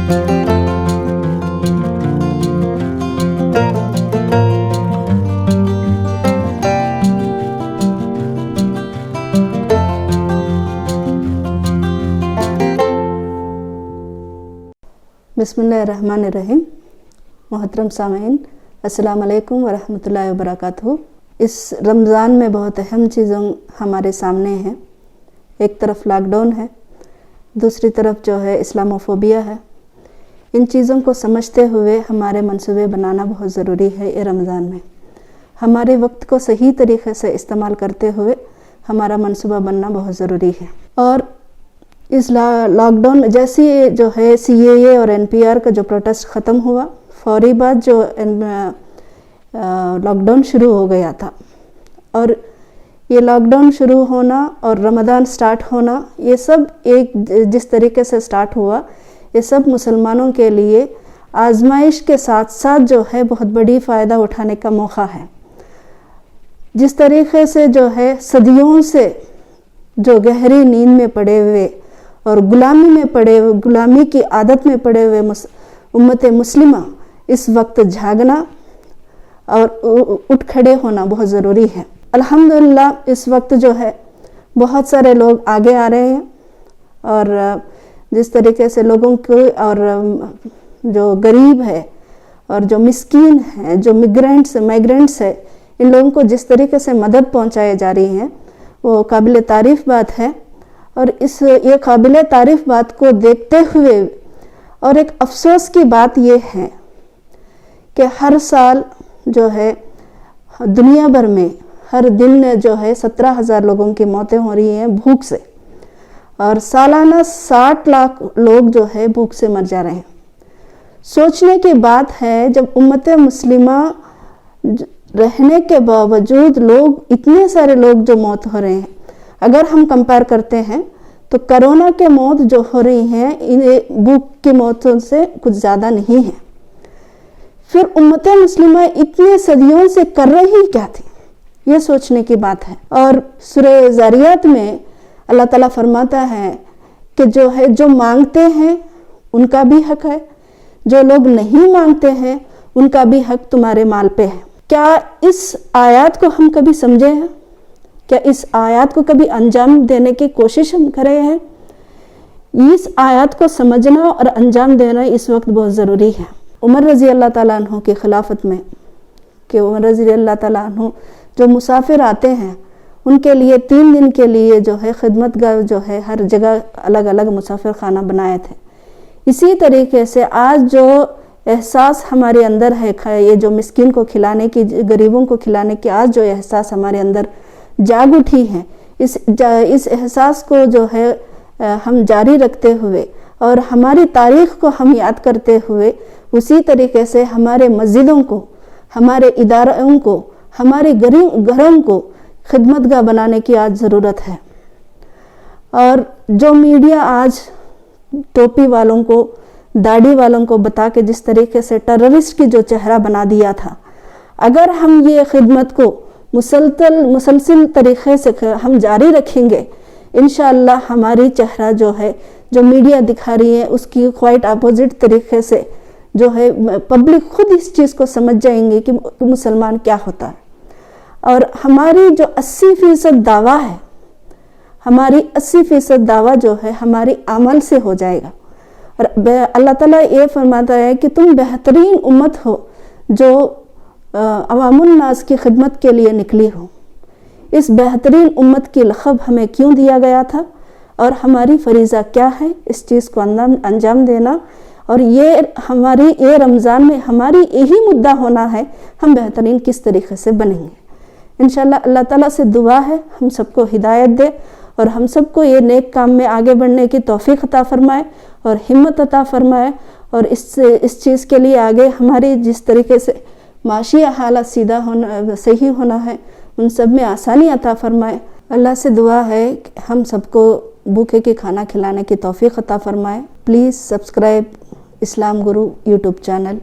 बिस्मिल्लाहिर्रहमानिर्रहीम। मोहतरम सामीन, अस्सलाम वालेकुम वरहमतुल्लाहि वबरकातुहू। इस रमज़ान में बहुत अहम चीज़ों हमारे सामने हैं। एक तरफ लॉकडाउन है, दूसरी तरफ जो है इस्लामोफोबिया है। इन चीज़ों को समझते हुए हमारे मंसूबे बनाना बहुत ज़रूरी है। ये रमज़ान में हमारे वक्त को सही तरीक़े से इस्तेमाल करते हुए हमारा मंसूबा बनना बहुत ज़रूरी है। और इस लॉकडाउन में जैसे जो है CAA और NPR का जो प्रोटेस्ट ख़त्म हुआ, फौरी बाद जो लॉकडाउन शुरू हो गया था। और ये लॉकडाउन शुरू होना और रमज़ान स्टार्ट होना, ये सब एक जिस तरीके से स्टार्ट हुआ, ये सब मुसलमानों के लिए आजमाइश के साथ साथ जो है बहुत बड़ी फ़ायदा उठाने का मौका है। जिस तरीके से जो है सदियों से जो गहरी नींद में पड़े हुए और गुलामी में पड़े हुए, गुलामी की आदत में पड़े हुए उम्मत मुस्लिमा, इस वक्त जागना और उठ खड़े होना बहुत ज़रूरी है। अल्हम्दुलिल्लाह इस वक्त जो है बहुत सारे लोग आगे आ रहे हैं। और जिस तरीके से लोगों को, और जो गरीब है और जो मिस्कीन है, जो माइग्रेंट्स है, इन लोगों को जिस तरीके से मदद पहुंचाई जा रही है वो काबिल तारीफ़ बात है। और ये काबिल तारीफ़ बात को देखते हुए और एक अफसोस की बात ये है कि हर साल जो है दुनिया भर में हर दिन जो है 17,000 लोगों की मौतें हो रही हैं भूख से, और सालाना 60 लाख लोग जो है भूख से मर जा रहे हैं। सोचने की बात है, जब उम्मत मुस्लिमा रहने के बावजूद लोग, इतने सारे लोग जो मौत हो रहे हैं, अगर हम कंपेयर करते हैं तो कोरोना के मौत जो हो रही हैं इन्हें भूख की मौतों से कुछ ज़्यादा नहीं है। फिर उम्मत मुस्लिमा इतने सदियों से कर रही क्या थी, ये सोचने की बात है। और सूरह ज़ारियात में अल्लाह ताला फरमाता है कि जो है, जो मांगते हैं उनका भी हक है, जो लोग नहीं मांगते हैं उनका भी हक तुम्हारे माल पे है। क्या इस आयत को हम कभी समझे हैं? क्या इस आयत को कभी अंजाम देने की कोशिश हम करे हैं? इस आयत को समझना और अंजाम देना इस वक्त बहुत ज़रूरी है। उमर रज़ी अल्लाह ताला अन्हु की खिलाफत में, कि उमर रज़ी अल्लाह ताला अन्हु जो मुसाफिर आते हैं उनके लिए 3 दिन के लिए जो है खिदमतगार जो है हर जगह अलग अलग मुसाफिर खाना बनाए थे। इसी तरीके से आज जो एहसास हमारे अंदर है, ये जो मिस्किन को खिलाने की, गरीबों को खिलाने की आज जो एहसास हमारे अंदर जाग उठी है, इस एहसास को जो है हम जारी रखते हुए और हमारी तारीख़ को हम याद करते हुए, उसी तरीके से हमारे मस्जिदों को, हमारे इदारों को, हमारे घरों को खिदमतगाह बनाने की आज ज़रूरत है। और जो मीडिया आज टोपी वालों को, दाढ़ी वालों को बता के जिस तरीके से टेररिस्ट की जो चेहरा बना दिया था, अगर हम ये खिदमत को मुसलसल तरीक़े से हम जारी रखेंगे, इंशाअल्लाह हमारी चेहरा जो है, जो मीडिया दिखा रही है, उसकी क्वाइट अपोजिट तरीक़े से जो है पब्लिक खुद इस चीज़ को समझ जाएंगे कि मुसलमान क्या होता है। और हमारी जो 80% दावा है, हमारी 80% दावा जो है हमारी अमल से हो जाएगा। और अल्लाह ताला ये फरमाता है कि तुम बेहतरीन उम्मत हो जो अवामुन नास की खिदमत के लिए निकली हो। इस बेहतरीन उम्मत की लक़ब हमें क्यों दिया गया था और हमारी फरीज़ा क्या है, इस चीज़ को अंजाम देना। और ये हमारी ये रमज़ान में हमारी यही मुद्दा होना है, हम बेहतरीन किस तरीके से बनेंगे। इंशाअल्लाह अल्लाह ताला से दुआ है हम सबको हिदायत दे और हम सबको ये नेक काम में आगे बढ़ने की तौफीक अता फरमाए और हिम्मत अता फरमाए। और इस चीज़ के लिए आगे हमारी जिस तरीके से माशी हालत सीधा होना, सही होना है, उन सब में आसानी अता फरमाए। अल्लाह से दुआ है कि हम सबको भूखे के खाना खिलाने की तौफीक अता फरमाए। Please subscribe Islam Guru YouTube channel.